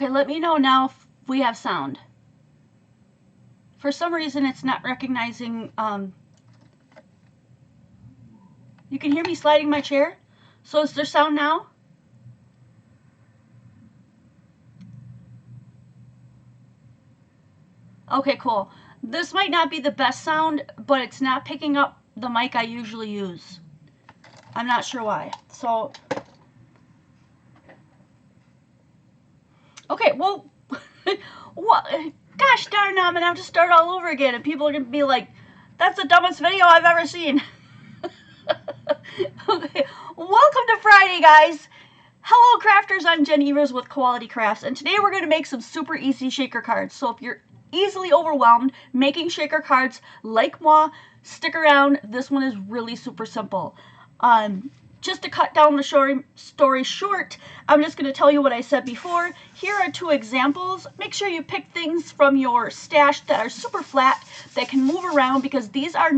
Okay, let me know now if we have sound. For some reason, it's not recognizing. You can hear me sliding my chair? So is there sound now? Okay, cool. This might not be the best sound, but it's not picking up the mic I usually use. I'm not sure why. So, okay, well, what? Gosh darn, I'm gonna have to start all over again, and people are gonna be like, "That's the dumbest video I've ever seen." Okay. Welcome to Friday, guys. Hello, crafters. I'm Jen Evers with Koala T Crafts, and today we're going to make some super easy shaker cards. So if you're easily overwhelmed making shaker cards like moi, stick around. This one is really super simple. Just to cut down the story short, I'm just going to tell you what I said before. Here are 2 examples. Make sure you pick things from your stash that are super flat, that can move around, because these are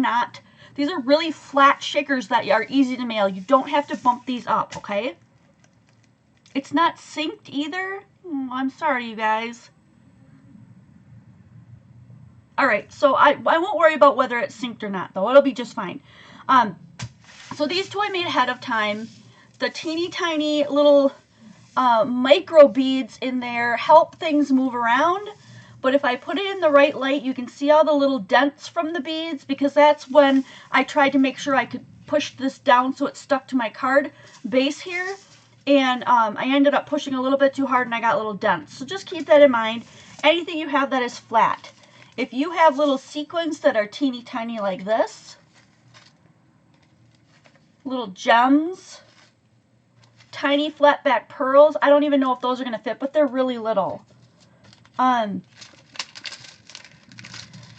really flat shakers that are easy to mail. You don't have to bump these up, okay? It's not synced either. I'm sorry, you guys. Alright, so I won't worry about whether it's synced or not, though. It'll be just fine. So these 2 I made ahead of time. The teeny tiny little micro beads in there help things move around. But if I put it in the right light, you can see all the little dents from the beads, because that's when I tried to make sure I could push this down so it stuck to my card base here. And I ended up pushing a little bit too hard and I got little dents. So just keep that in mind. Anything you have that is flat. If you have little sequins that are teeny tiny like this, little gems, tiny flat back pearls, I don't even know if those are going to fit, but they're really little. And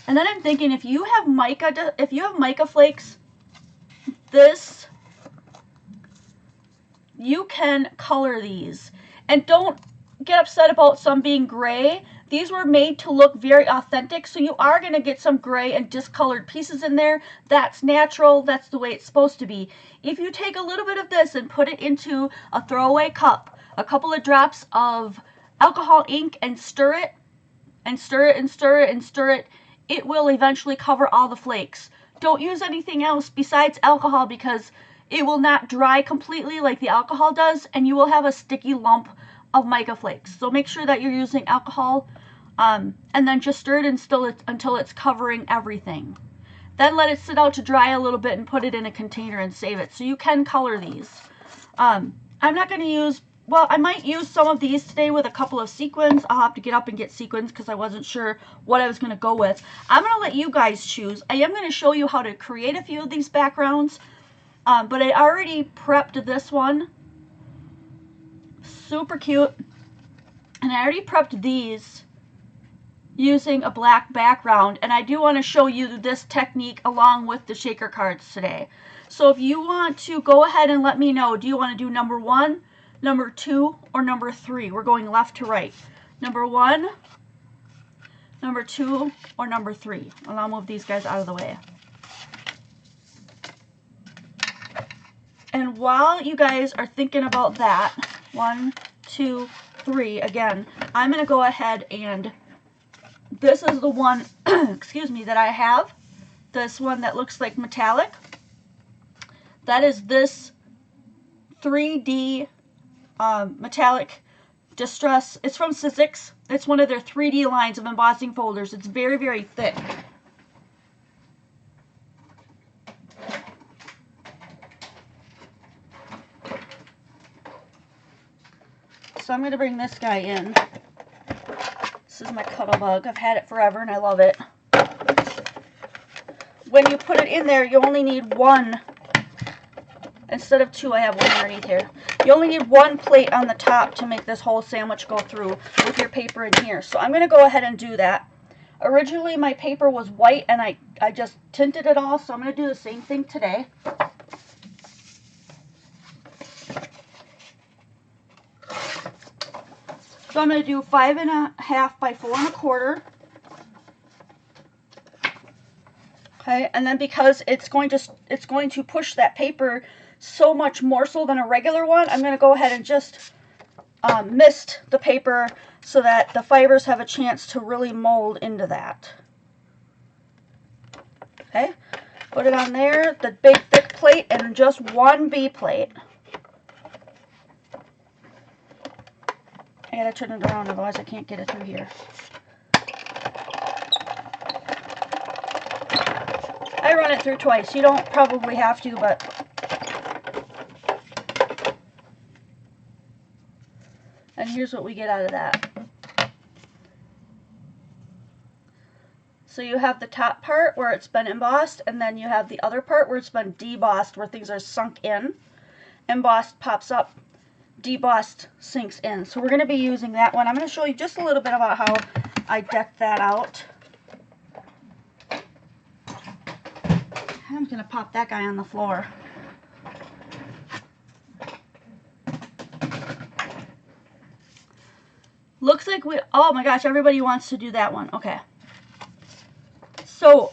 then I'm thinking, if you have mica flakes, you can color these. And don't get upset about some being gray. These were made to look very authentic, so you are going to get some gray and discolored pieces in there. That's natural. That's the way it's supposed to be. If you take a little bit of this and put it into a throwaway cup, a couple of drops of alcohol ink, and stir it, and stir it, and stir it, and stir it, it will eventually cover all the flakes. Don't use anything else besides alcohol, because it will not dry completely like the alcohol does, and you will have a sticky lump of mica flakes. So make sure that you're using alcohol, and then just stir it until it's covering everything. Then let it sit out to dry a little bit and put it in a container and save it. So you can color these. I'm not going to use, well, I might use some of these today with a couple of sequins. I'll have to get up and get sequins because I wasn't sure what I was going to go with. I'm going to let you guys choose. I am going to show you how to create a few of these backgrounds. But I already prepped this one. Super cute. And I already prepped these using a black background. And I do want to show you this technique along with the shaker cards today. So if you want to go ahead and let me know, do you want to do number 1, number 2, or number 3? We're going left to right. Number 1, number 2, or number 3. And I'll move these guys out of the way. And while you guys are thinking about that, 1, 2, 3, again, I'm going to go ahead and, this is the one, excuse me, that I have. This one that looks like metallic. That is this 3D metallic distress. It's from Sizzix. It's one of their 3D lines of embossing folders. It's very, very thick. So I'm going to bring this guy in. This is my Cuttlebug. I've had it forever and I love it. When you put it in there, you only need 1. Instead of 2, I have one underneath here. You only need 1 plate on the top to make this whole sandwich go through with your paper in here. So I'm going to go ahead and do that. Originally my paper was white and I just tinted it all, so I'm going to do the same thing today. So I'm going to do 5.5 by 4.25. Okay, and then because it's going to push that paper so much more so than a regular one, I'm going to go ahead and just mist the paper so that the fibers have a chance to really mold into that. Okay, put it on there, the big thick plate, and just one B plate. I gotta turn it around, otherwise I can't get it through here. I run it through twice. You don't probably have to, but... And here's what we get out of that. So you have the top part where it's been embossed, and then you have the other part where it's been debossed, where things are sunk in. Embossed pops up, debossed sinks in. So we're going to be using that one. I'm going to show you just a little bit about how I decked that out. I'm going to pop that guy on the floor. Looks like we, oh my gosh, everybody wants to do that one. Okay. So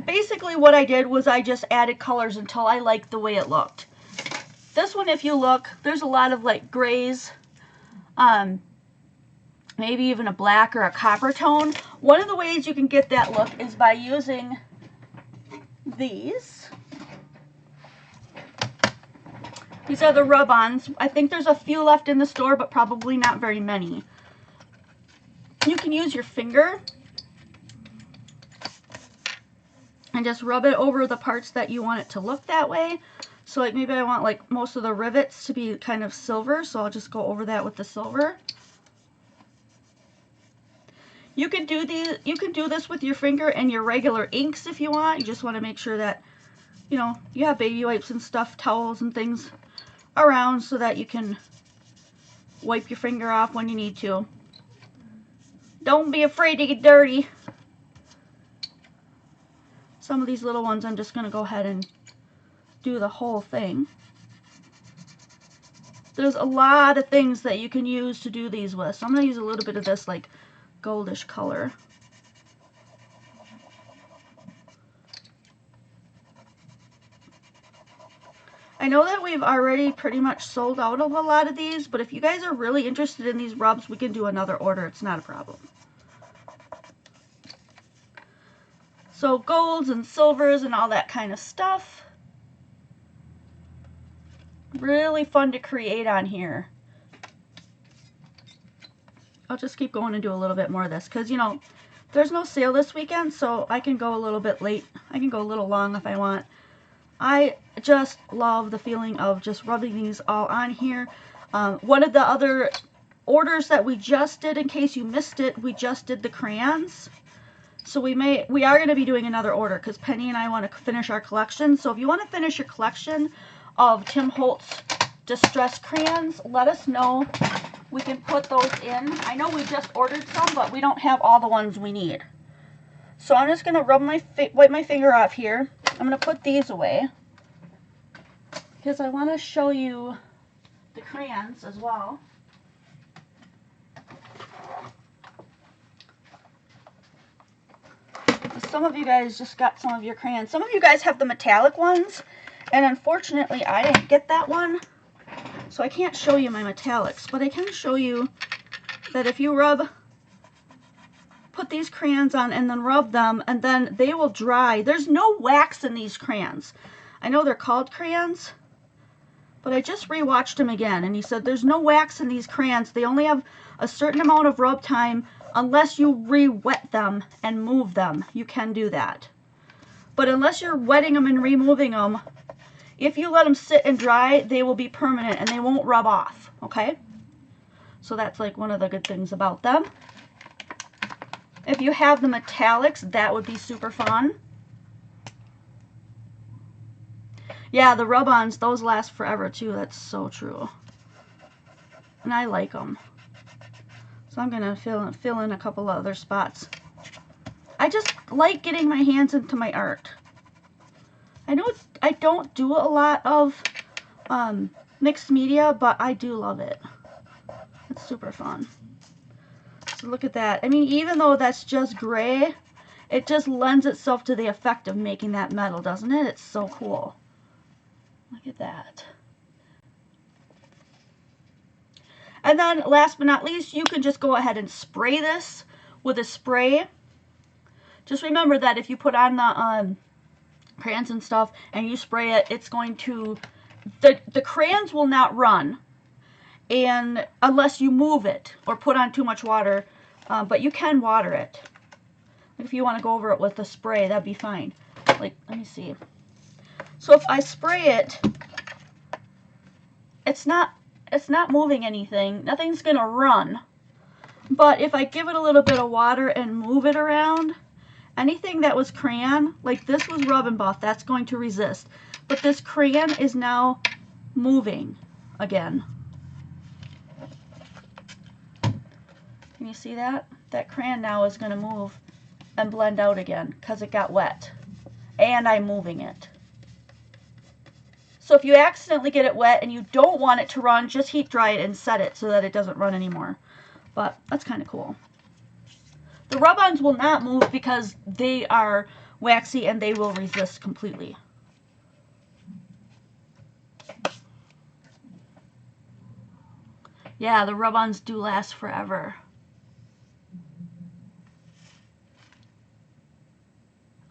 basically what I did was I just added colors until I liked the way it looked. This one, if you look, there's a lot of like grays, maybe even a black or a copper tone. One of the ways you can get that look is by using these. These are the rub-ons. I think there's a few left in the store, but probably not very many. You can use your finger and just rub it over the parts that you want it to look that way. So like maybe I want like most of the rivets to be kind of silver, so I'll just go over that with the silver. You can do this with your finger and your regular inks if you want. You just want to make sure that, you know, you have baby wipes and stuff, towels and things around so that you can wipe your finger off when you need to. Don't be afraid to get dirty. Some of these little ones I'm just going to go ahead and do the whole thing. There's a lot of things that you can use to do these with. So I'm going to use a little bit of this like goldish color. I know that we've already pretty much sold out of a lot of these, but if you guys are really interested in these rubs, we can do another order. It's not a problem. So golds and silvers and all that kind of stuff. Really fun to create on here. I'll just keep going and do a little bit more of this because, you know, there's no sale this weekend, so I can go a little bit late. I can go a little long if I want. I just love the feeling of just rubbing these all on here. One of the other orders that we just did, in case you missed it, we just did the crayons. So we are going to be doing another order because Penny and I want to finish our collection. So if you want to finish your collection of Tim Holtz distress crayons, let us know. We can put those in. I know we just ordered some, but we don't have all the ones we need. So I'm just going to wipe my finger off here. I'm going to put these away because I want to show you the crayons as well. Some of you guys just got some of your crayons. Some of you guys have the metallic ones, and unfortunately I didn't get that one. So I can't show you my metallics, but I can show you that if you put these crayons on and then rub them, and then they will dry. There's no wax in these crayons. I know they're called crayons, but I just rewatched them again, and he said there's no wax in these crayons. They only have a certain amount of rub time unless you re-wet them and move them. You can do that. But unless you're wetting them and removing them, if you let them sit and dry, they will be permanent and they won't rub off, okay? So that's like one of the good things about them. If you have the metallics, that would be super fun. Yeah, the rub-ons, those last forever too. That's so true. And I like them. So I'm going to fill in a couple other spots. I just like getting my hands into my art. I know I don't do a lot of mixed media, but I do love it. It's super fun. So look at that. I mean, even though that's just gray, it just lends itself to the effect of making that metal, doesn't it? It's so cool. Look at that. And then last but not least, you can just go ahead and spray this with a spray. Just remember that if you put on the crayons and stuff and you spray it, it's going to, the crayons will not run, and unless you move it or put on too much water, but you can water it. If you want to go over it with the spray, that'd be fine. Like, let me see. So if I spray it, it's not moving anything. Nothing's gonna run. But if I give it a little bit of water and move it around, anything that was crayon, like this was rub and buff, that's going to resist. But this crayon is now moving again. Can you see that? That crayon now is going to move and blend out again because it got wet. And I'm moving it. So if you accidentally get it wet and you don't want it to run, just heat dry it and set it so that it doesn't run anymore. But that's kind of cool. The rub-ons will not move because they are waxy and they will resist completely. Yeah, the rub-ons do last forever.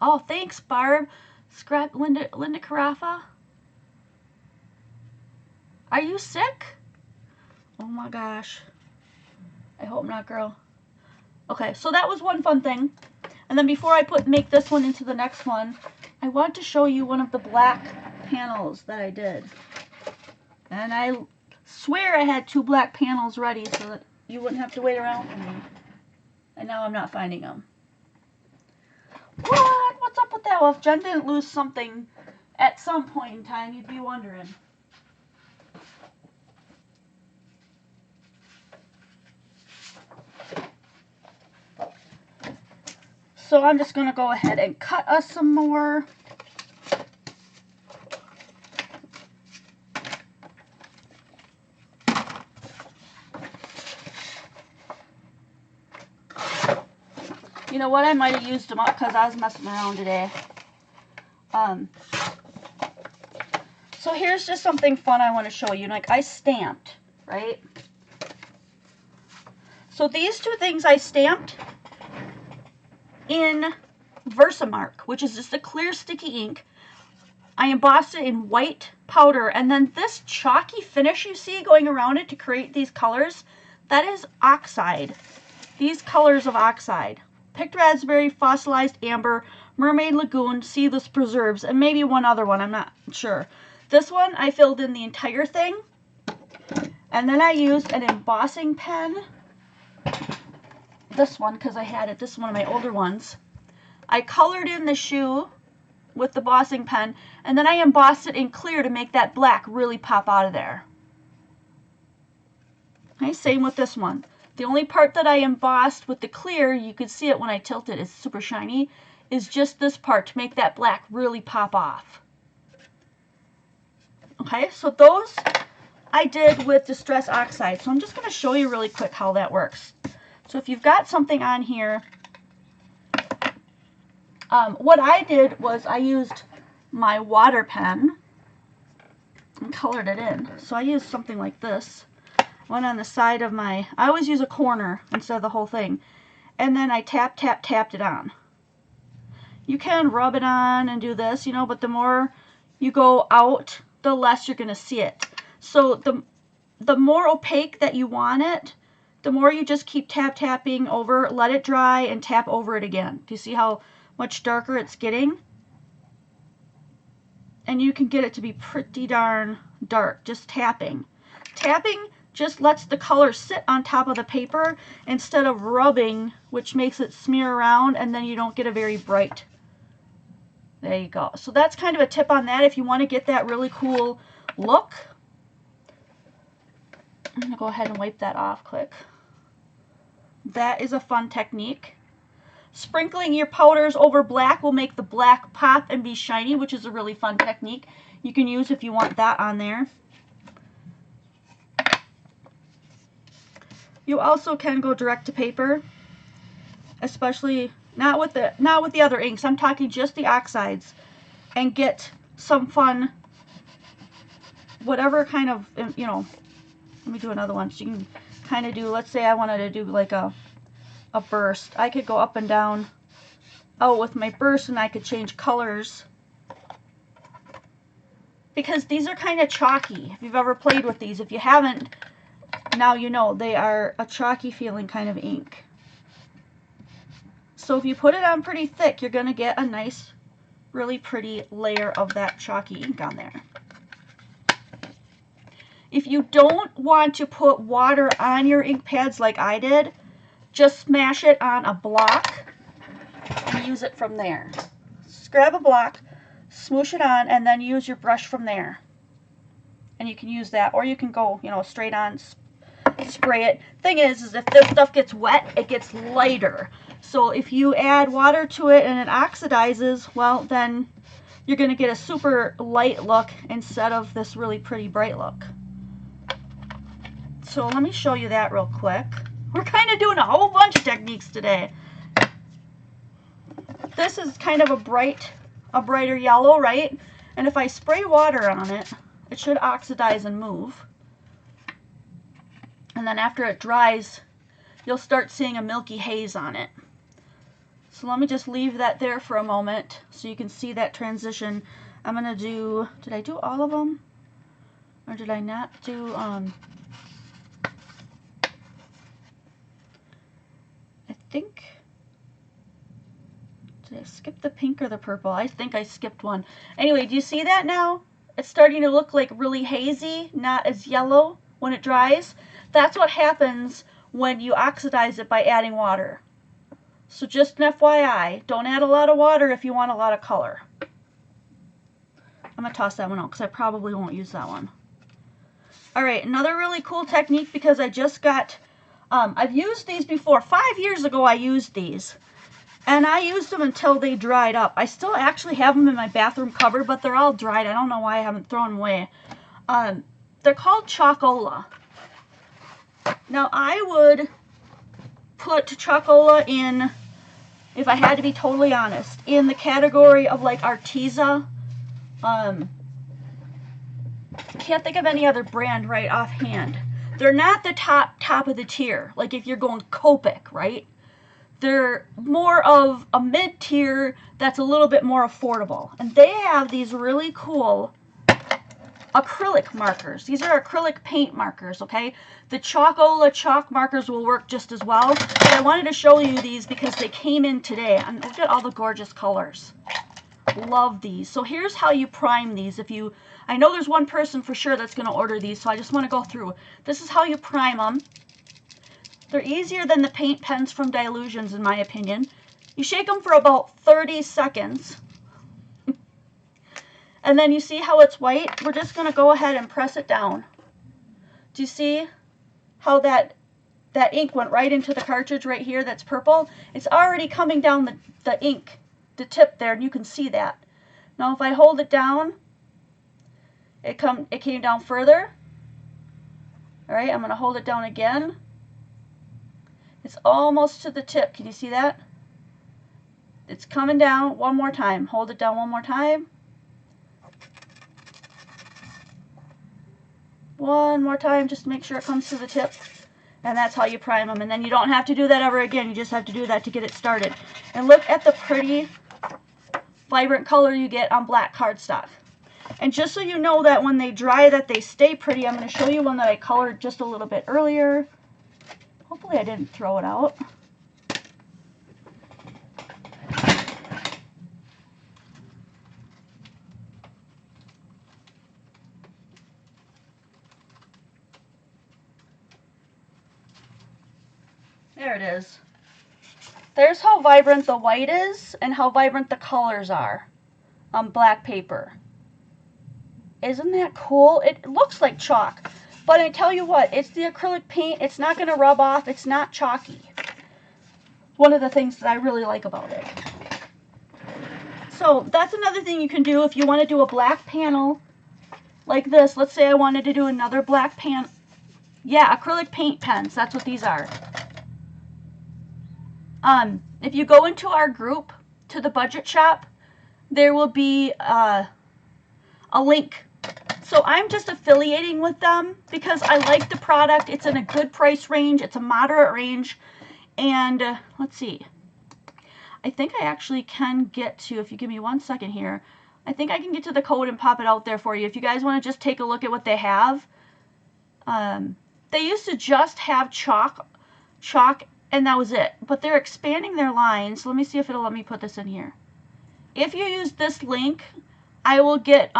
Oh, thanks, Barb. Linda Carafa. Are you sick? Oh my gosh. I hope not, girl. Okay, so that was one fun thing. And then before I make this one into the next one, I want to show you one of the black panels that I did. And I swear I had 2 black panels ready so that you wouldn't have to wait around for me. And now I'm not finding them. What? What's up with that? Well, if Jen didn't lose something at some point in time, you'd be wondering. So I'm just going to go ahead and cut us some more. You know what? I might have used them up because I was messing around today. So here's just something fun I want to show you. Like, I stamped, right? So these 2 things I stamped in Versamark, which is just a clear sticky ink. I embossed it in white powder, and then this chalky finish you see going around it to create these colors, that is oxide. These colors of oxide. Picked raspberry, fossilized amber, mermaid lagoon, seedless preserves, and maybe one other one, I'm not sure. This one I filled in the entire thing, and then I used an embossing pen. This one, because I had it, this is one of my older ones. I colored in the shoe with the embossing pen, and then I embossed it in clear to make that black really pop out of there. Okay, same with this one. The only part that I embossed with the clear, you could see it when I tilt it, it's super shiny, is just this part to make that black really pop off. Okay, so those I did with Distress Oxide. So I'm just going to show you really quick how that works. So if you've got something on here, what I did was I used my water pen and colored it in. So I used something like this. One on the side of my, I always use a corner instead of the whole thing. And then I tapped it on. You can rub it on and do this, you know, but the more you go out, the less you're going to see it. So the more opaque that you want it, the more you just keep tapping over, let it dry, and tap over it again. Do you see how much darker it's getting? And you can get it to be pretty darn dark, just tapping. Tapping just lets the color sit on top of the paper instead of rubbing, which makes it smear around, and then you don't get a very bright. There you go. So that's kind of a tip on that if you want to get that really cool look. I'm going to go ahead and wipe that off quick. That is a fun technique. Sprinkling your powders over black will make the black pop and be shiny, which is a really fun technique you can use if you want that on there. You also can go direct to paper, especially not with the other inks. I'm talking just the oxides, and get some fun, whatever kind of, you know. Let me do another one so you can kind of do, let's say I wanted to do like a burst. I could go up and down with my burst, and I could change colors. Because these are kind of chalky, if you've ever played with these. If you haven't, now you know they are a chalky feeling kind of ink. So if you put it on pretty thick, you're going to get a nice, really pretty layer of that chalky ink on there. If you don't want to put water on your ink pads like I did, just smash it on a block and use it from there. Just grab a block, smoosh it on, and then use your brush from there. And you can use that, or you can go, you know, straight on, spray it. Thing is if this stuff gets wet, it gets lighter. So if you add water to it and it oxidizes, well, then you're going to get a super light look instead of this really pretty bright look. So let me show you that real quick. We're kind of doing a whole bunch of techniques today. This is kind of a brighter yellow, right? And if I spray water on it, it should oxidize and move. And then after it dries, you'll start seeing a milky haze on it. So let me just leave that there for a moment so you can see that transition. I'm going to do, did I do all of them? Or did I not do, I think, did I skip the pink or the purple? I think I skipped one. Anyway, do you see that now? It's starting to look like really hazy, not as yellow when it dries. That's what happens when you oxidize it by adding water. So just an FYI, don't add a lot of water if you want a lot of color. I'm going to toss that one out because I probably won't use that one. Alright, another really cool technique, because I just got, I've used these before. 5 years ago I used these. And I used them until they dried up. I still actually have them in my bathroom cupboard, but they're all dried. I don't know why I haven't thrown them away. They're called Koala. Now I would put Koala in, if I had to be totally honest, in the category of like Arteza. Can't think of any other brand right offhand. They're not the top of the tier, like if you're going Copic, right? They're more of a mid-tier that's a little bit more affordable. And they have these really cool acrylic markers. These are acrylic paint markers, okay? The Koala chalk markers will work just as well. But I wanted to show you these because they came in today. And look at all the gorgeous colors. Love these. So here's how you prime these. I know there's one person for sure that's going to order these, so I just want to go through. This is how you prime them. They're easier than the paint pens from Dilutions, in my opinion. You shake them for about 30 seconds. And then you see how it's white? We're just going to go ahead and press it down. Do you see how that ink went right into the cartridge right here that's purple? It's already coming down the ink, the tip there, and you can see that. Now if I hold it down, it came down further. Alright, I'm going to hold it down again. It's almost to the tip. Can you see that? It's coming down one more time. Hold it down one more time. One more time, just to make sure it comes to the tip. And that's how you prime them. And then you don't have to do that ever again. You just have to do that to get it started. And look at the pretty, vibrant color you get on black cardstock. And just so you know that when they dry that they stay pretty, I'm going to show you one that I colored just a little bit earlier. Hopefully I didn't throw it out. There it is. There's how vibrant the white is and how vibrant the colors are on black paper. Isn't that cool? It looks like chalk. But I tell you what, it's the acrylic paint. It's not going to rub off. It's not chalky. One of the things that I really like about it. So that's another thing you can do if you want to do a black panel like this. Let's say I wanted to do another black panel. Yeah, acrylic paint pens. That's what these are. If you go into our group to the budget shop, there will be a link So I'm just affiliating with them because I like the product. It's in a good price range. It's a moderate range. And let's see. I think I actually can get to, if you give me 1 second here, I think I can get to the code and pop it out there for you. If you guys want to just take a look at what they have. They used to just have chalk, and that was it. But they're expanding their line. So let me see if it'll let me put this in here. If you use this link, I will get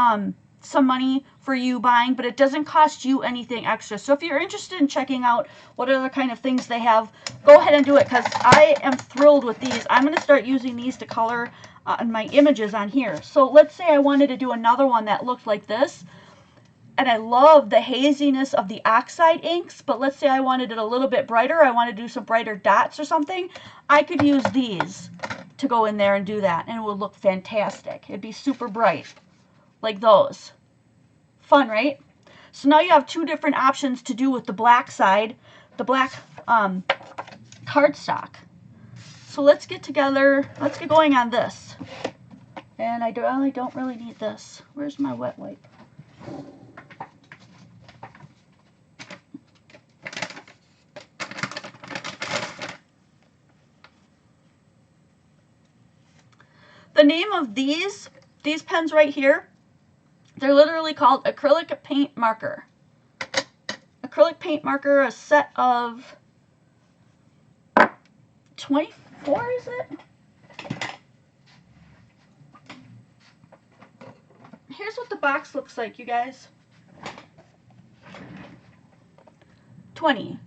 some money for you buying, but it doesn't cost you anything extra. So if you're interested in checking out what other kind of things they have, go ahead and do it, because I am thrilled with these. I'm going to start using these to color my images on here. So let's say I wanted to do another one that looked like this, and I love the haziness of the oxide inks, but let's say I wanted it a little bit brighter. I want to do some brighter dots or something. I could use these to go in there and do that, and it would look fantastic. It'd be super bright, like those. Fun, right? So now you have two different options to do with the black side, the black cardstock. So let's get together, let's get going on this. And I don't really need this. Where's my wet wipe? The name of these pens right here, they're literally called Acrylic Paint Marker. Acrylic Paint Marker, a set of 24, is it? Here's what the box looks like, you guys. 20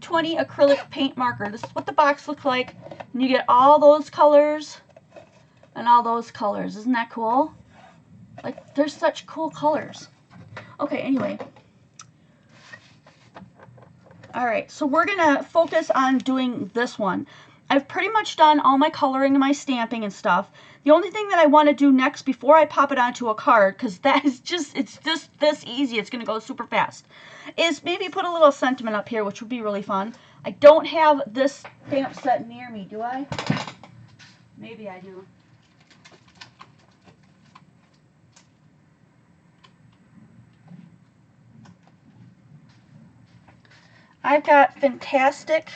acrylic paint marker. This is what the box looks like. And you get all those colors and all those colors. Isn't that cool? Like, there's such cool colors. Okay, anyway. Alright, so we're going to focus on doing this one. I've pretty much done all my coloring and my stamping and stuff. The only thing that I want to do next before I pop it onto a card, because that is just, it's just this easy, it's going to go super fast, is maybe put a little sentiment up here, which would be really fun. I don't have this stamp set near me, do I? Maybe I do. I've got fantastic,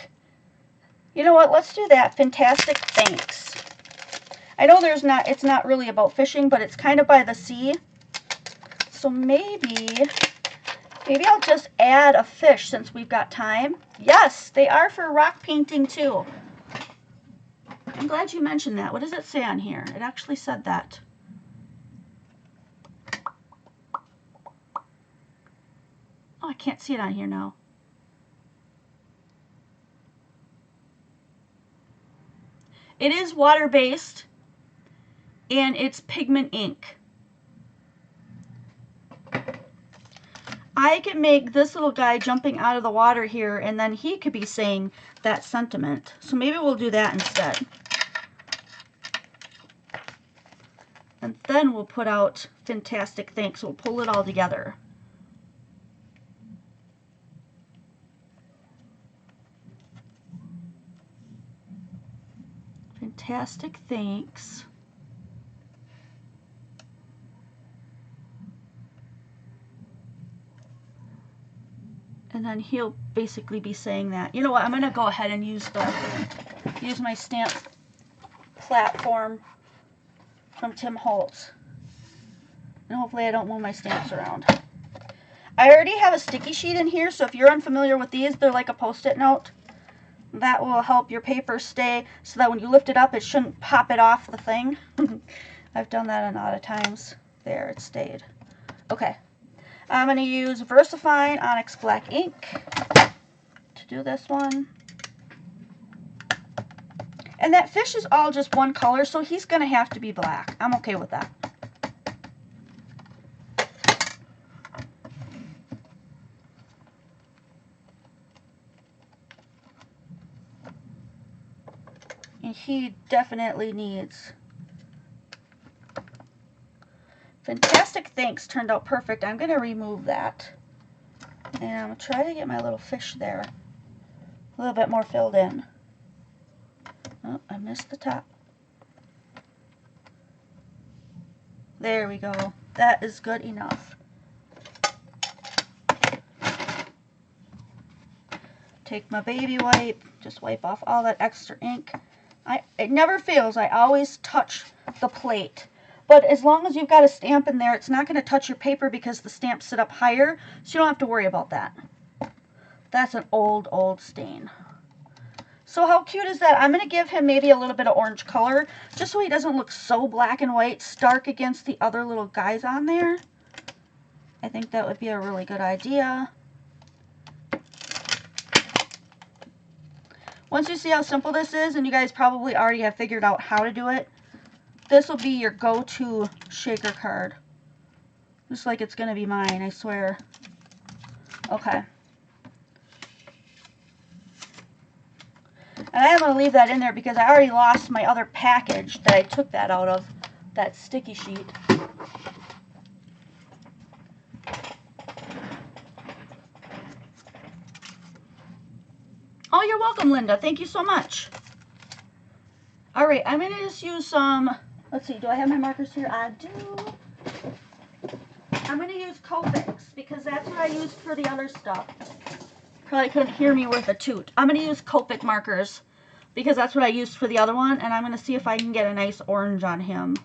you know what, let's do that, fantastic thanks. I know it's not really about fishing, but it's kind of by the sea. So maybe I'll just add a fish since we've got time. Yes, they are for rock painting too. I'm glad you mentioned that. What does it say on here? It actually said that. Oh, I can't see it on here now. It is water-based, and it's pigment ink. I can make this little guy jumping out of the water here, and then he could be saying that sentiment. So maybe we'll do that instead. And then we'll put out fantastic thanks. We'll pull it all together. Fantastic thanks. And then he'll basically be saying that. You know what? I'm going to go ahead and use my stamp platform from Tim Holtz. And hopefully I don't move my stamps around. I already have a sticky sheet in here, so if you're unfamiliar with these, they're like a post-it note. That will help your paper stay so that when you lift it up, it shouldn't pop it off the thing. I've done that a lot of times. There, it stayed. Okay. I'm going to use VersaFine Onyx Black ink to do this one. And that fish is all just one color, so he's going to have to be black. I'm okay with that. And he definitely needs... Fantastic thanks turned out perfect. I'm going to remove that. And I'm going to try to get my little fish there a little bit more filled in. Oh, I missed the top. There we go. That is good enough. Take my baby wipe, just wipe off all that extra ink. It never fails, I always touch the plate. But as long as you've got a stamp in there, it's not going to touch your paper because the stamps sit up higher, so you don't have to worry about that. That's an old, old stain. So how cute is that? I'm going to give him maybe a little bit of orange color, just so he doesn't look so black and white, stark against the other little guys on there. I think that would be a really good idea. Once you see how simple this is, and you guys probably already have figured out how to do it, this will be your go-to shaker card. Just like it's going to be mine, I swear. Okay. And I am going to leave that in there because I already lost my other package that I took that out of, that sticky sheet. Oh, you're welcome, Linda. Thank you so much. All right, I'm going to just use some, let's see, do I have my markers here? I do. I'm going to use Copics because that's what I used for the other stuff. Probably couldn't hear me worth a toot. I'm going to use Copic markers because that's what I used for the other one, and I'm going to see if I can get a nice orange on him.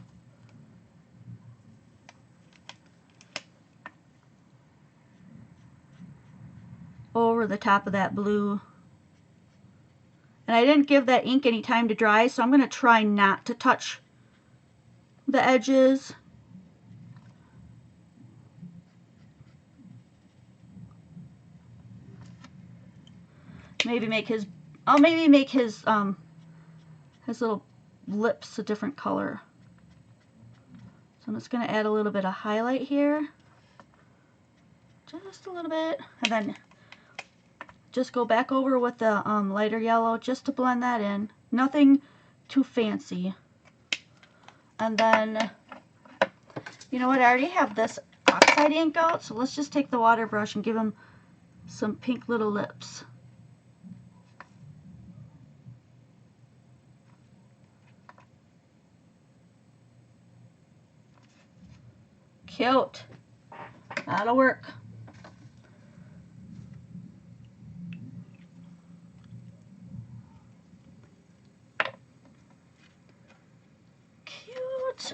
Over the top of that blue. And I didn't give that ink any time to dry, so I'm going to try not to touch the edges. Maybe make his, I'll maybe make his little lips a different color. So I'm just going to add a little bit of highlight here. Just a little bit. And then just go back over with the lighter yellow just to blend that in. Nothing too fancy. And then, you know what, I already have this oxide ink out, so let's just take the water brush and give him some pink little lips. Cute. That'll work.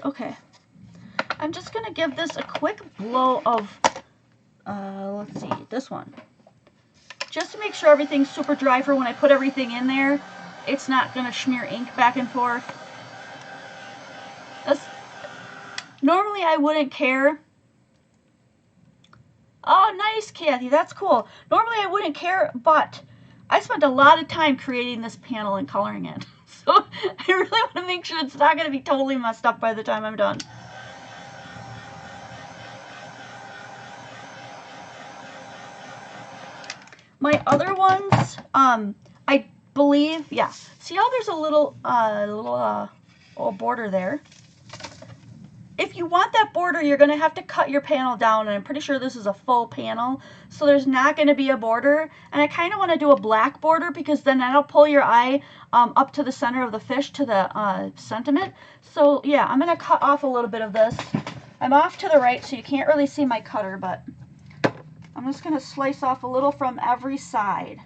Okay, I'm just going to give this a quick blow of, let's see, this one. Just to make sure everything's super dry for when I put everything in there. It's not going to smear ink back and forth. Normally I wouldn't care. Oh, nice, Kathy, that's cool. Normally I wouldn't care, but I spent a lot of time creating this panel and coloring it. So I really want to make sure it's not going to be totally messed up by the time I'm done. My other ones, I believe, yeah. See how there's a little border there? If you want that border, you're going to have to cut your panel down, and I'm pretty sure this is a full panel, so there's not going to be a border. And I kind of want to do a black border because then that'll pull your eye up to the center of the fish, to the sentiment. So yeah, I'm going to cut off a little bit of this. I'm off to the right, so you can't really see my cutter, but I'm just going to slice off a little from every side.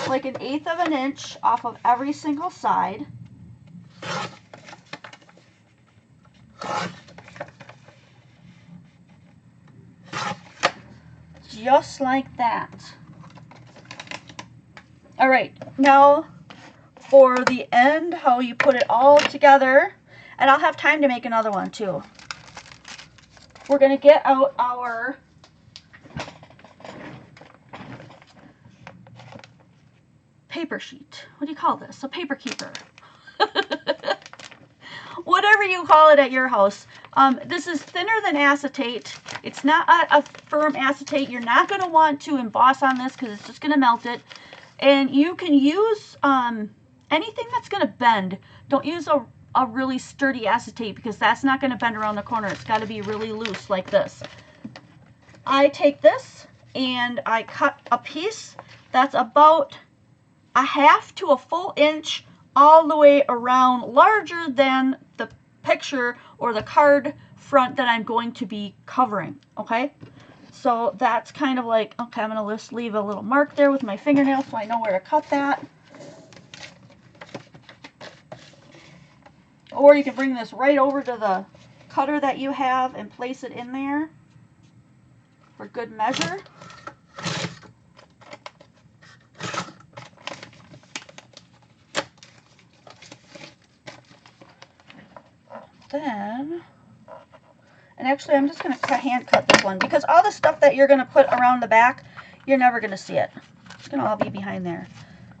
Like 1/8 of an inch off of every single side. Just like that. All right, now for the end, how you put it all together, and I'll have time to make another one too. We're going to get out our paper sheet. What do you call this? A paper keeper. Whatever you call it at your house. This is thinner than acetate. It's not a firm acetate. You're not going to want to emboss on this because it's just going to melt it. And you can use anything that's going to bend. Don't use a really sturdy acetate because that's not going to bend around the corner. It's got to be really loose like this. I take this and I cut a piece that's about 1/2 to a full inch all the way around, larger than the picture or the card front that I'm going to be covering, okay? So that's kind of like, okay, I'm going to just leave a little mark there with my fingernail so I know where to cut that. Or you can bring this right over to the cutter that you have and place it in there for good measure. Then, and actually I'm just going to hand cut this one because all the stuff that you're going to put around the back, you're never going to see it. It's going to all be behind there.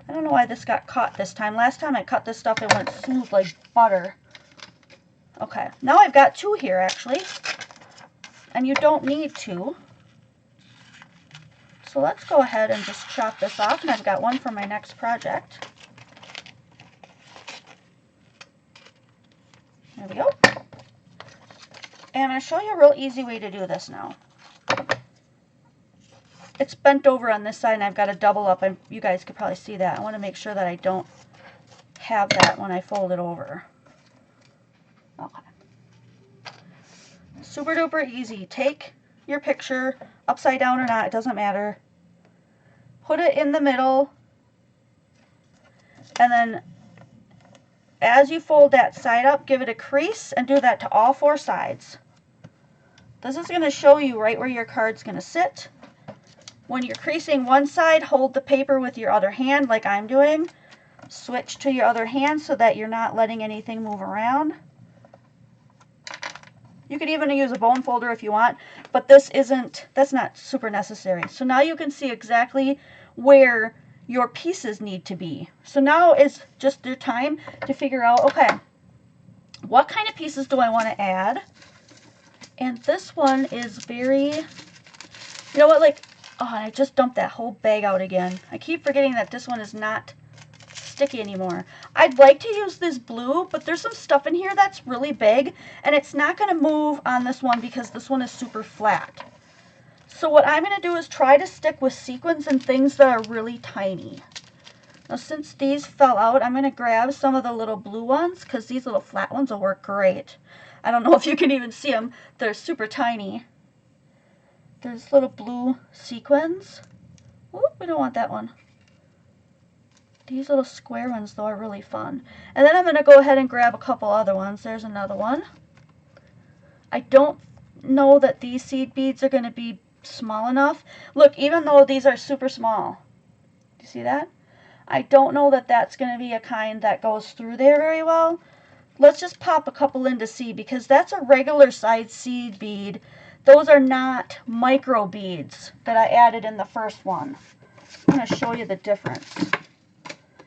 I don't know why this got caught this time. Last time I cut this stuff, it went smooth like butter. Okay, now I've got two here actually, and you don't need two. So let's go ahead and just chop this off, and I've got one for my next project. There we go. And I'm going to show you a real easy way to do this now. It's bent over on this side, and I've got to double up, and you guys could probably see that. I want to make sure that I don't have that when I fold it over. Okay. Super duper easy. Take your picture, upside down or not, it doesn't matter. Put it in the middle, and then as you fold that side up, give it a crease and do that to all four sides. This is going to show you right where your card's going to sit. When you're creasing one side, hold the paper with your other hand like I'm doing. Switch to your other hand so that you're not letting anything move around. You could even use a bone folder if you want, but that's not super necessary. So now you can see exactly where your pieces need to be. So now is just your time to figure out, okay, what kind of pieces do I want to add? And this one is very, you know what, like, oh, I just dumped that whole bag out again. I keep forgetting that this one is not sticky anymore. I'd like to use this blue, but there's some stuff in here that's really big, and it's not going to move on this one because this one is super flat. So what I'm going to do is try to stick with sequins and things that are really tiny. Now since these fell out, I'm going to grab some of the little blue ones because these little flat ones will work great. I don't know if you can even see them. They're super tiny. There's little blue sequins. Whoop, we don't want that one. These little square ones, though, are really fun. And then I'm going to go ahead and grab a couple other ones. There's another one. I don't know that these seed beads are going to be small enough. Look, even though these are super small. Do you see that? I don't know that that's going to be a kind that goes through there very well. Let's just pop a couple in to see, because that's a regular size seed bead. Those are not micro beads that I added in the first one. I'm going to show you the difference,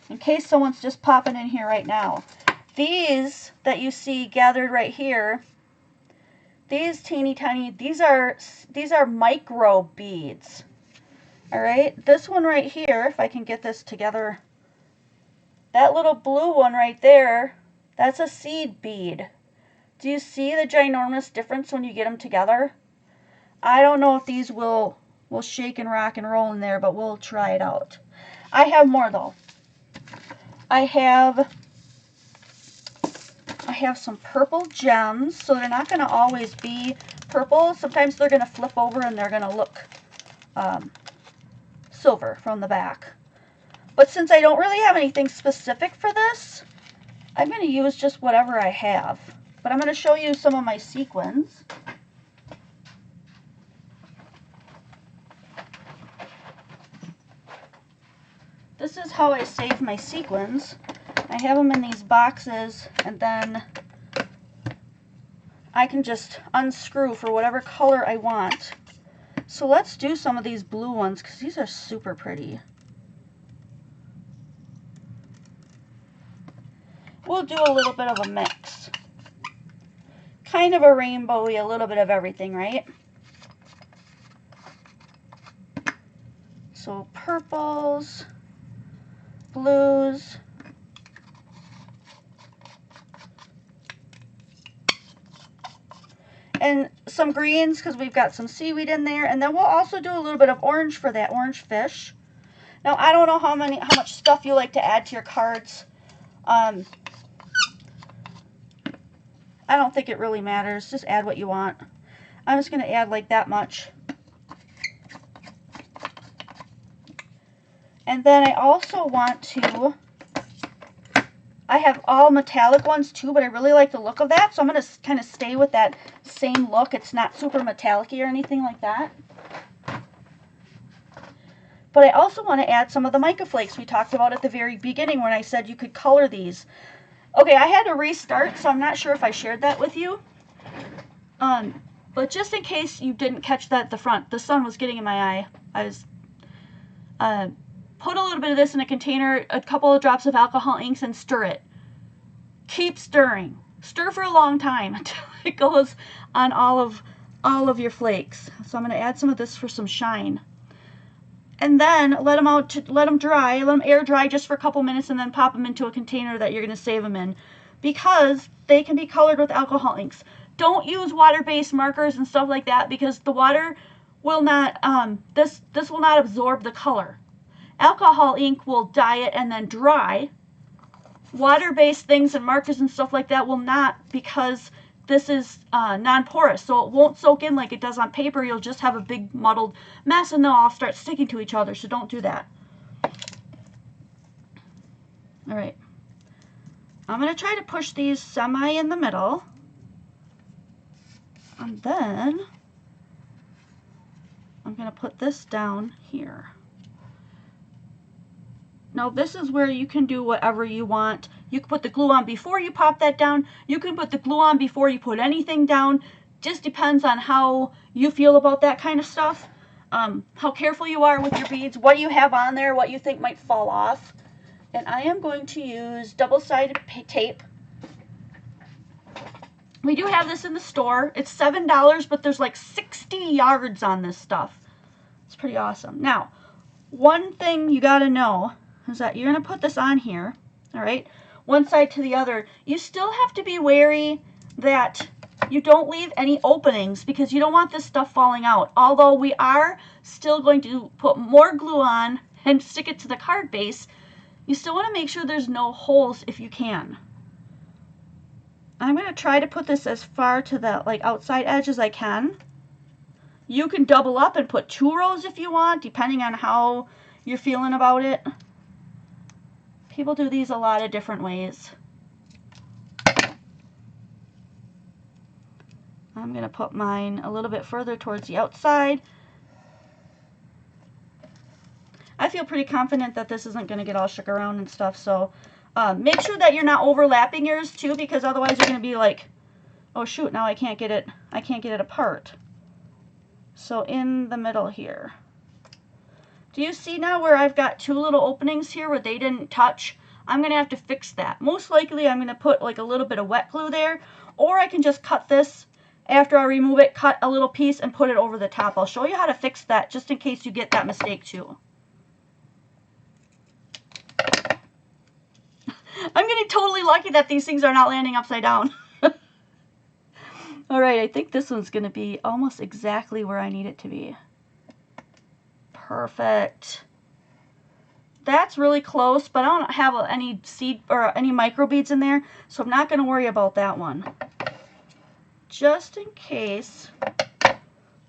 in case someone's just popping in here right now. These that you see gathered right here, these teeny tiny, these are micro beads. All right, this one right here, if I can get this together, that little blue one right there, that's a seed bead. Do you see the ginormous difference when you get them together? I don't know if these will shake and rock and roll in there, but we'll try it out. I have more though. I have some purple gems, so they're not going to always be purple. Sometimes they're going to flip over and they're going to look silver from the back. But since I don't really have anything specific for this, I'm going to use just whatever I have. But I'm going to show you some of my sequins. This is how I save my sequins. I have them in these boxes, and then I can just unscrew for whatever color I want. So let's do some of these blue ones, because these are super pretty. We'll do a little bit of a mix. Kind of a rainbowy, a little bit of everything, right? So purples, blues, and some greens because we've got some seaweed in there, and then we'll also do a little bit of orange for that orange fish. Now I don't know how much stuff you like to add to your cards. I don't think it really matters. Just add what you want. I'm just going to add like that much. And then I also want to, I have all metallic ones too, but I really like the look of that, so I'm going to kind of stay with that same look. It's not super metallic-y or anything like that. But I also want to add some of the mica flakes we talked about at the very beginning when I said you could color these. Okay, I had to restart, so I'm not sure if I shared that with you. But just in case you didn't catch that at the front, the sun was getting in my eye. I was put a little bit of this in a container, a couple of drops of alcohol inks, and stir it. Keep stirring. Stir for a long time until it goes on all of your flakes. So I'm going to add some of this for some shine. And then let them dry, let them air dry just for a couple minutes, and then pop them into a container that you're going to save them in, because they can be colored with alcohol inks. Don't use water-based markers and stuff like that, because the water will not, this will not absorb the color. Alcohol ink will dye it and then dry. Water-based things and markers and stuff like that will not, because this is non-porous, so it won't soak in like it does on paper. You'll just have a big muddled mess, and they'll all start sticking to each other, so don't do that. All right. I'm going to try to push these semi in the middle. And then I'm going to put this down here. Now this is where you can do whatever you want. You can put the glue on before you pop that down. You can put the glue on before you put anything down. Just depends on how you feel about that kind of stuff. How careful you are with your beads, what you have on there, what you think might fall off. And I am going to use double-sided tape. We do have this in the store. It's $7, but there's like 60 yards on this stuff. It's pretty awesome. Now, one thing you got to know is that you're going to put this on here, all right, one side to the other. You still have to be wary that you don't leave any openings, because you don't want this stuff falling out. Although we are still going to put more glue on and stick it to the card base, you still want to make sure there's no holes if you can. I'm going to try to put this as far to the outside edge as I can. You can double up and put 2 rows if you want, depending on how you're feeling about it. People do these a lot of different ways. I'm going to put mine a little bit further towards the outside. I feel pretty confident that this isn't going to get all shook around and stuff, so make sure that you're not overlapping yours too, because otherwise you're going to be like, oh shoot, now I can't get it apart. So in the middle here. Do you see now where I've got 2 little openings here where they didn't touch? I'm going to have to fix that. Most likely I'm going to put like a little bit of wet glue there, or I can just cut this after I remove it, cut a little piece and put it over the top. I'll show you how to fix that just in case you get that mistake too. I'm getting totally lucky that these things are not landing upside down. Alright, I think this one's going to be almost exactly where I need it to be. Perfect. That's really close, but I don't have any seed or any micro beads in there, so I'm not going to worry about that one. Just in case,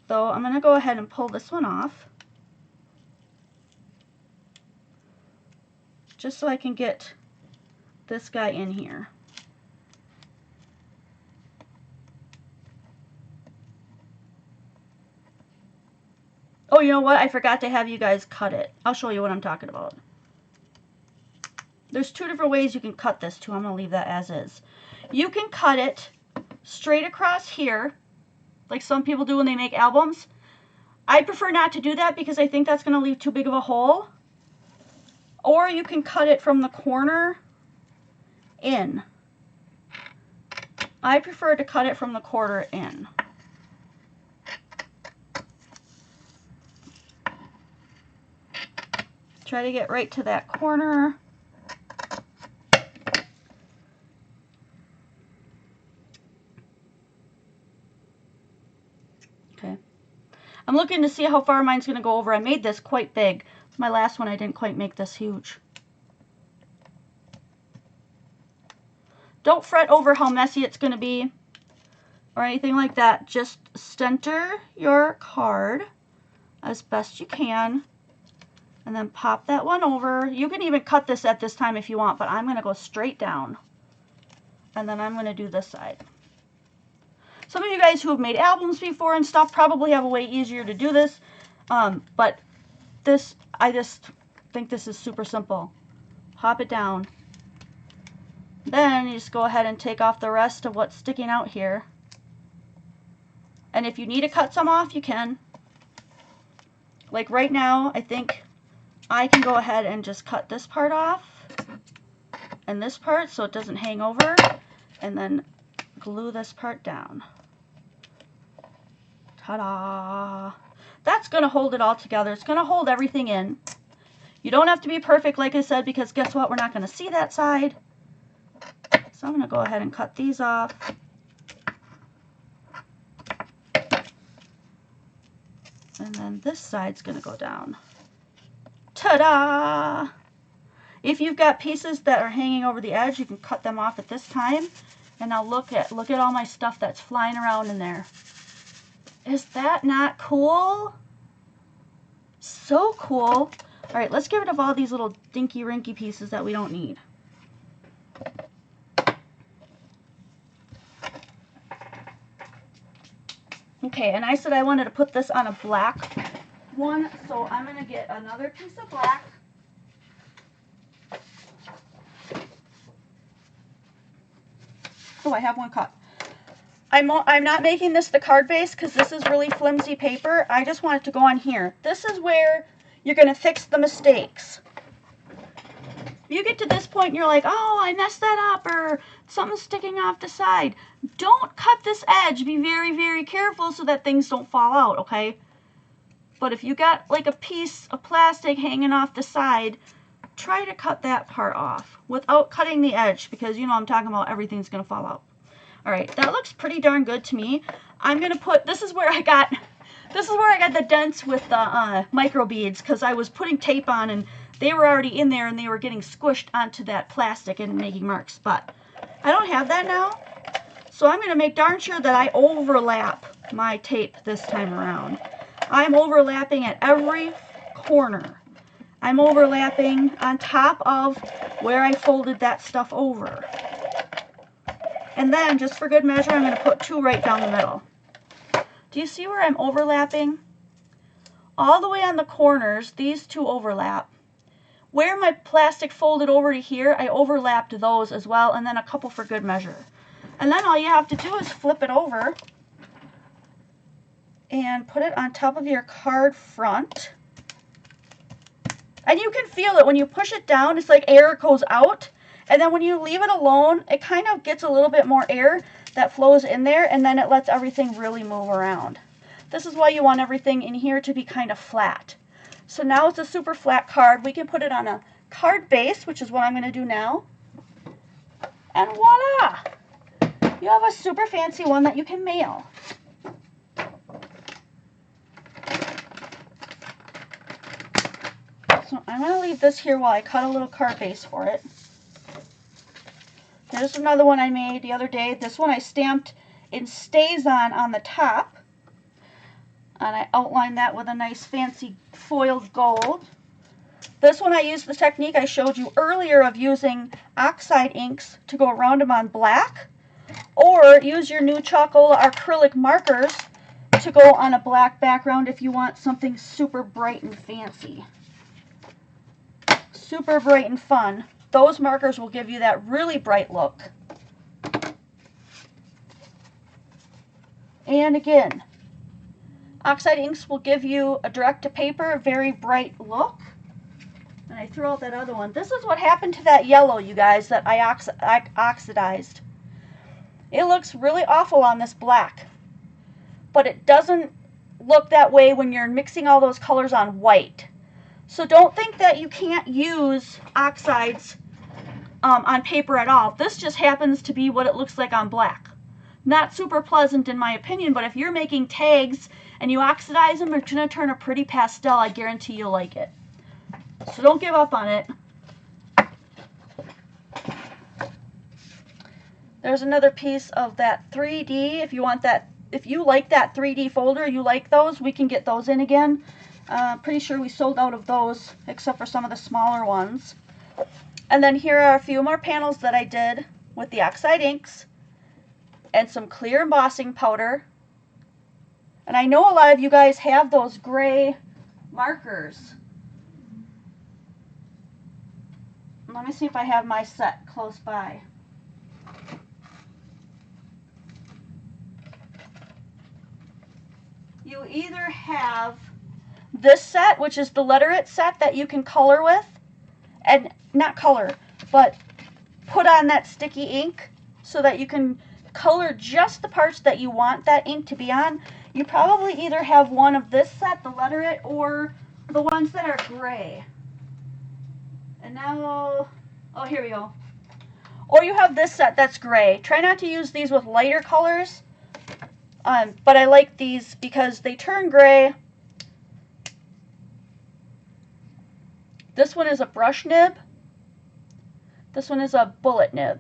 though, I'm going to go ahead and pull this one off. Just so I can get this guy in here. Oh, you know what? I forgot to have you guys cut it. I'll show you what I'm talking about. There's 2 different ways you can cut this too. I'm going to leave that as is. You can cut it straight across here, like some people do when they make albums. I prefer not to do that because I think that's going to leave too big of a hole. Or you can cut it from the corner in. I prefer to cut it from the corner in. Try to get right to that corner. Okay. I'm looking to see how far mine's going to go over. I made this quite big. My last one I didn't quite make this huge. Don't fret over how messy it's going to be or anything like that. Just center your card as best you can And then pop that one over. You can even cut this at this time if you want, but I'm going to go straight down. And then I'm going to do this side. Some of you guys who have made albums before and stuff probably have a way easier to do this. But this, I just think this is super simple. Pop it down. Then you just go ahead and take off the rest of what's sticking out here. And if you need to cut some off, you can. Like right now, I think I can go ahead and just cut this part off and this part so it doesn't hang over, and then glue this part down. Ta-da! That's going to hold it all together. It's going to hold everything in. You don't have to be perfect, like I said, because guess what? We're not going to see that side. So I'm going to go ahead and cut these off. And then this side's going to go down. Ta-da! If you've got pieces that are hanging over the edge, you can cut them off at this time. And now look at all my stuff that's flying around in there. Is that not cool? So cool. All right, let's get rid of all these little dinky-rinky pieces that we don't need. Okay, and I said I wanted to put this on a black one, so I'm going to get another piece of black. Oh, I have one cut. I'm not making this the card base because this is really flimsy paper. I just want it to go on here. This is where you're going to fix the mistakes. If you get to this point and you're like, oh, I messed that up, or something's sticking off the side, don't cut this edge. Be very, very careful so that things don't fall out, okay? But if you got like a piece of plastic hanging off the side, try to cut that part off without cutting the edge, because you know I'm talking about everything's going to fall out. All right, that looks pretty darn good to me. I'm going to put, this is where I got the dents with the micro beads, because I was putting tape on and they were already in there and they were getting squished onto that plastic and making marks. But I don't have that now, so I'm going to make darn sure that I overlap my tape this time around. I'm overlapping at every corner. I'm overlapping on top of where I folded that stuff over. And then, just for good measure, I'm going to put 2 right down the middle. Do you see where I'm overlapping? All the way on the corners, these 2 overlap. Where my plastic folded over to here, I overlapped those as well, and then a couple for good measure. And then all you have to do is flip it over and put it on top of your card front. And you can feel it when you push it down, it's like air goes out. And then when you leave it alone, it kind of gets a little bit more air that flows in there, and then it lets everything really move around. This is why you want everything in here to be kind of flat. So now it's a super flat card. We can put it on a card base, which is what I'm going to do now. And voila! You have a super fancy one that you can mail. So I'm going to leave this here while I cut a little card base for it. Here's another one I made the other day. This one I stamped in StazOn on the top. And I outlined that with a nice fancy foiled gold. This one I used the technique I showed you earlier of using oxide inks to go around them on black. Or use your new Chocola acrylic markers to go on a black background if you want something super bright and fancy. Super bright and fun. Those markers will give you that really bright look. And again, oxide inks will give you a direct to paper, very bright look. And I threw out that other one. This is what happened to that yellow, you guys, that I oxidized. It looks really awful on this black, but it doesn't look that way when you're mixing all those colors on white. So don't think that you can't use oxides on paper at all. This just happens to be what it looks like on black. Not super pleasant in my opinion, but if you're making tags and you oxidize them, it's going to turn a pretty pastel. I guarantee you'll like it. So don't give up on it. There's another piece of that 3D. If you want that, if you like that 3D folder, you like those, we can get those in again. Pretty sure we sold out of those, except for some of the smaller ones. And then here are a few more panels that I did with the oxide inks and some clear embossing powder. And I know a lot of you guys have those gray markers. Let me see if I have my set close by. You either have this set, which is the letter it set that you can color with, and not color, but put on that sticky ink so that you can color just the parts that you want that ink to be on. You probably either have one of this set, the letter it, or the ones that are gray. And now, oh, here we go. Or you have this set that's gray. Try not to use these with lighter colors, but I like these because they turn gray. This one is a brush nib. This one is a bullet nib.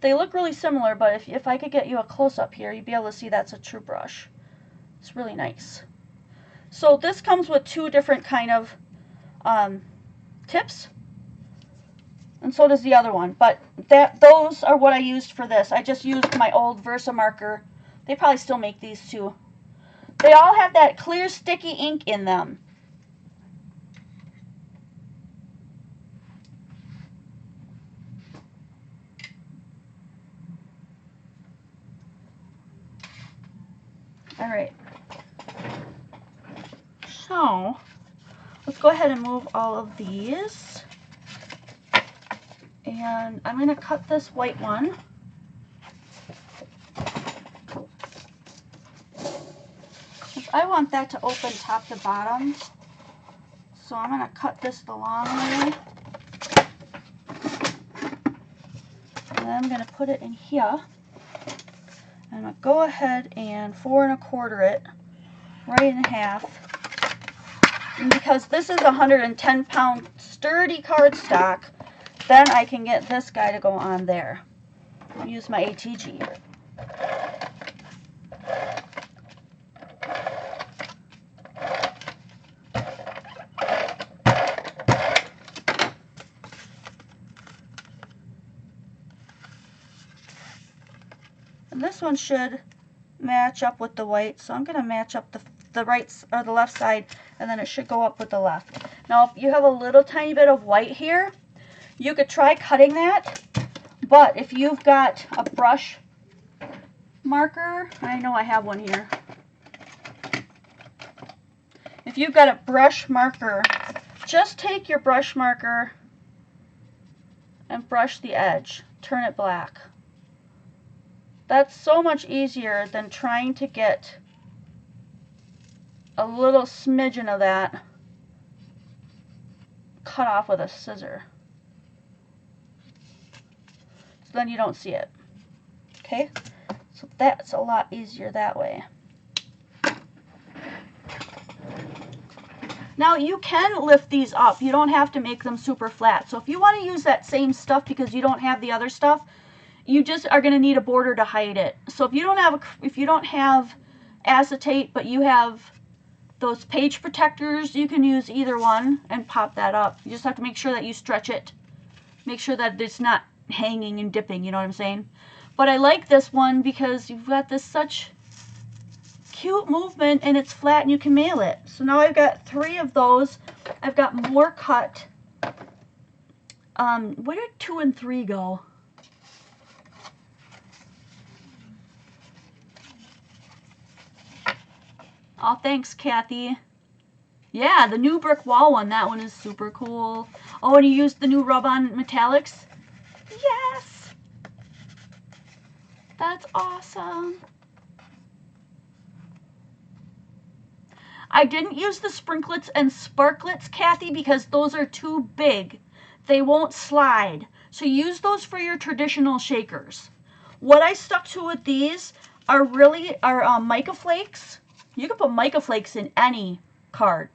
They look really similar, but if I could get you a close-up here, you'd be able to see that's a true brush. It's really nice. So this comes with two different kind of tips, and so does the other one. But those are what I used for this. I just used my old Versa marker. They probably still make these too. They all have that clear sticky ink in them. All right. So let's go ahead and move all of these. And I'm going to cut this white one. I want that to open top to bottom. So I'm going to cut this the long way. And then I'm going to put it in here. I'm going to go ahead and 4 1/4 it right in half. And because this is 110-pound sturdy cardstock, then I can get this guy to go on there. I'll use my ATG. And this one should match up with the white, so I'm going to match up the right or the left side, and then it should go up with the left. Now, if you have a little tiny bit of white here, you could try cutting that, but if you've got a brush marker, I know I have one here. If you've got a brush marker, just take your brush marker and brush the edge. Turn it black. That's so much easier than trying to get a little smidgen of that cut off with a scissor. So then you don't see it. Okay? So that's a lot easier that way. Now you can lift these up. You don't have to make them super flat. So if you want to use that same stuff because you don't have the other stuff, you just are going to need a border to hide it. So if you don't have acetate, but you have those page protectors, you can use either one and pop that up. You just have to make sure that you stretch it. Make sure that it's not hanging and dipping, you know what I'm saying? But I like this one because you've got this such cute movement and it's flat and you can mail it. So now I've got 3 of those. I've got more cut. Where did 2 and 3 go? Oh, thanks, Kathy. Yeah, the new brick wall one, that one is super cool. Oh, and you used the new rub-on metallics? Yes! That's awesome. I didn't use the sprinklets and sparklets, Kathy, because those are too big. They won't slide. So use those for your traditional shakers. What I stuck to with these are mica flakes. You can put mica flakes in any card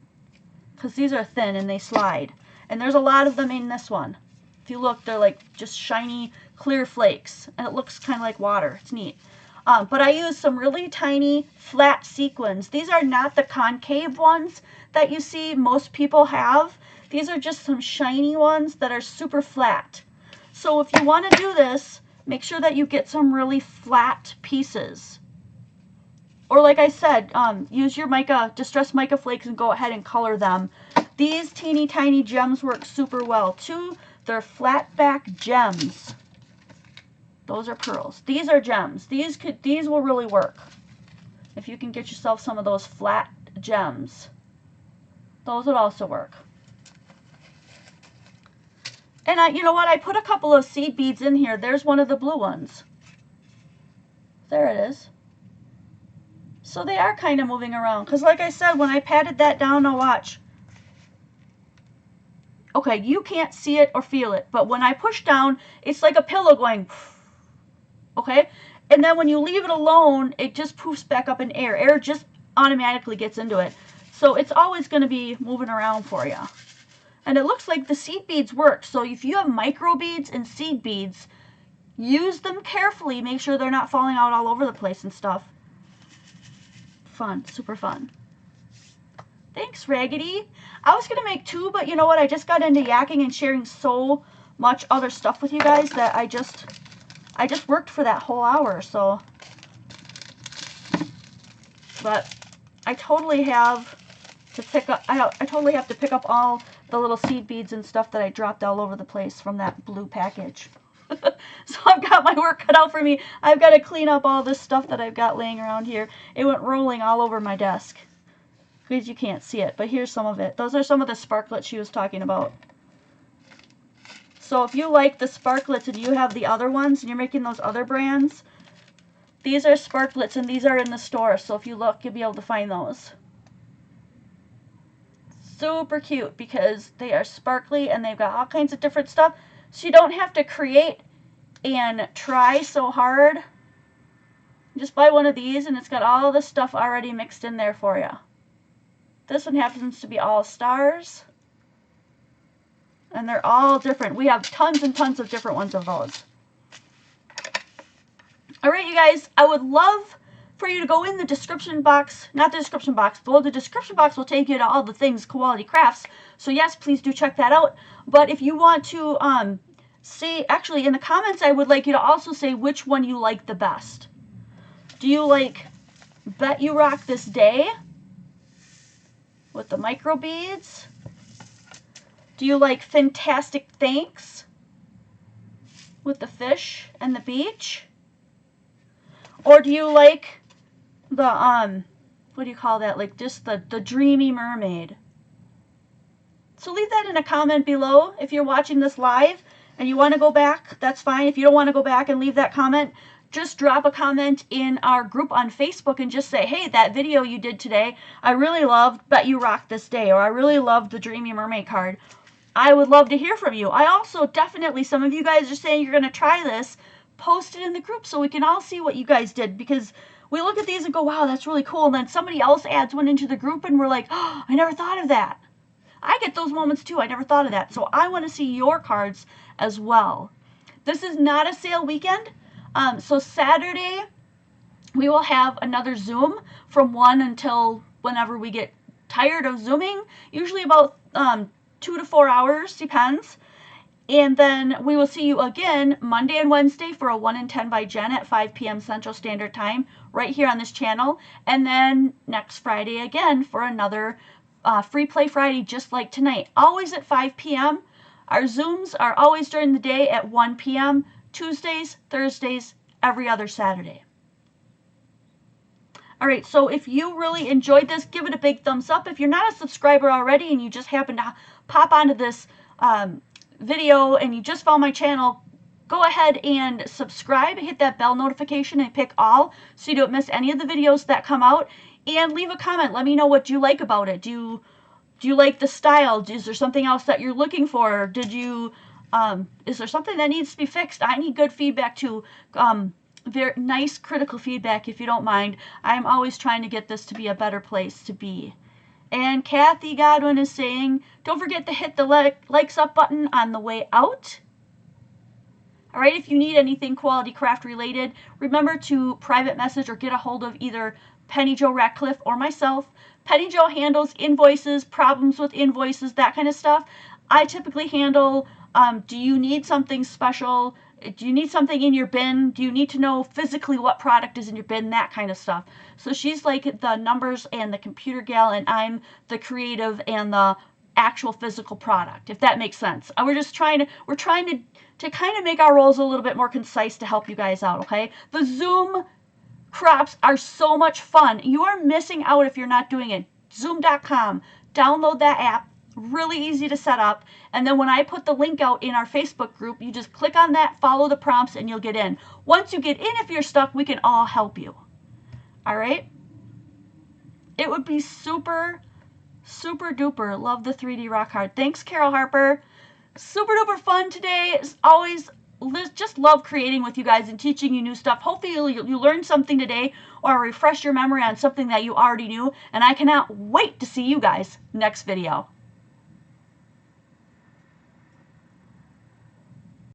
because these are thin and they slide. And there's a lot of them in this one. If you look, they're like just shiny, clear flakes. And it looks kind of like water. It's neat. But I use some really tiny flat sequins. These are not the concave ones that you see most people have. These are just some shiny ones that are super flat. So if you want to do this, make sure that you get some really flat pieces. Or like I said, use your mica, distressed mica flakes, and go ahead and color them. These teeny tiny gems work super well too. They're flat back gems. Those are pearls. These are gems. These will really work if you can get yourself some of those flat gems. Those would also work. And you know what? I put a couple of seed beads in here. There's one of the blue ones. There it is. So they are kind of moving around. Because like I said, when I patted that down, now watch. Okay, you can't see it or feel it. But when I push down, it's like a pillow going... Okay? And then when you leave it alone, it just poofs back up in air. Air just automatically gets into it. So it's always going to be moving around for you. And it looks like the seed beads work. So if you have micro beads and seed beads, use them carefully. Make sure they're not falling out all over the place and stuff. Fun. Super fun. Thanks, Raggedy. I was going to make 2, but you know what? I just got into yakking and sharing so much other stuff with you guys that I just worked for that whole hour, so. But I totally have to pick up, I totally have to pick up all the little seed beads and stuff that I dropped all over the place from that blue package. So I've got my work cut out for me. I've got to clean up all this stuff that I've got laying around here. It went rolling all over my desk. Because you can't see it, but here's some of it. Those are some of the sparklets she was talking about. So if you like the sparklets and you have the other ones and you're making those other brands, these are sparklets and these are in the store. So if you look, you'll be able to find those. Super cute because they are sparkly and they've got all kinds of different stuff. So you don't have to create and try so hard. Just buy one of these and it's got all the stuff already mixed in there for you. This one happens to be all stars. And they're all different. We have tons and tons of different ones of those. Alright, you guys, I would love for you to go in the description box, not the description box, below the description box will take you to all the things Koala T Crafts. So yes, please do check that out. But if you want to see, actually in the comments, I would like you to also say which one you like the best. Do you like Bet You Rock This Day with the micro beads? Do you like Fantastic Thanks with the fish and the beach? Or do you like the, what do you call that? Like just the Dreamy Mermaid. So leave that in a comment below if you're watching this live and you want to go back. That's fine. If you don't want to go back and leave that comment, just drop a comment in our group on Facebook and just say, hey, that video you did today, I really loved Bet You Rock This Day, or I really loved the Dreamy Mermaid card. I would love to hear from you. I also definitely, some of you guys are saying you're going to try this. Post it in the group so we can all see what you guys did, because we look at these and go, wow, that's really cool. And then somebody else adds one into the group and we're like, oh, I never thought of that. I get those moments too. I never thought of that. So I want to see your cards as well. This is not a sale weekend. So Saturday, we will have another Zoom from 1 until whenever we get tired of Zooming. Usually about 2 to 4 hours, depends. And then we will see you again Monday and Wednesday for a 1 in 10 by Jen at 5 p.m. Central Standard Time right here on this channel. And then next Friday again for another Free Play Friday just like tonight. Always at 5 p.m. Our Zooms are always during the day at 1 p.m. Tuesdays, Thursdays, every other Saturday. Alright, so if you really enjoyed this, give it a big thumbs up. If you're not a subscriber already and you just happen to pop onto this video and you just found my channel, go ahead and subscribe, hit that bell notification and pick all so you don't miss any of the videos that come out, and leave a comment. Let me know what you like about it. Do you like the style? Is there something else that you're looking for? Did you is there something that needs to be fixed? I need good feedback too. Very nice critical feedback if you don't mind. I'm always trying to get this to be a better place to be. And Kathy Godwin is saying, don't forget to hit the likes up button on the way out. All right, if you need anything Koala T Craft related, remember to private message or get a hold of either Penny Jo Ratcliffe or myself. Penny Jo handles invoices, problems with invoices, that kind of stuff. I typically handle, do you need something special? Do you need something in your bin? Do you need to know physically what product is in your bin? That kind of stuff. So she's like the numbers and the computer gal, and I'm the creative and the actual physical product, if that makes sense. We're trying to kind of make our roles a little bit more concise to help you guys out, okay? The Zoom crops are so much fun. You are missing out if you're not doing it. Zoom.com. Download that app. Really easy to set up. And then when I put the link out in our Facebook group, you just click on that, follow the prompts, and you'll get in. Once you get in, if you're stuck, we can all help you. All right? It would be super, super duper. Love the 3D rock hard. Thanks, Carol Harper. Super duper fun today. As always, just love creating with you guys and teaching you new stuff. Hopefully you learned something today or refresh your memory on something that you already knew. And I cannot wait to see you guys next video.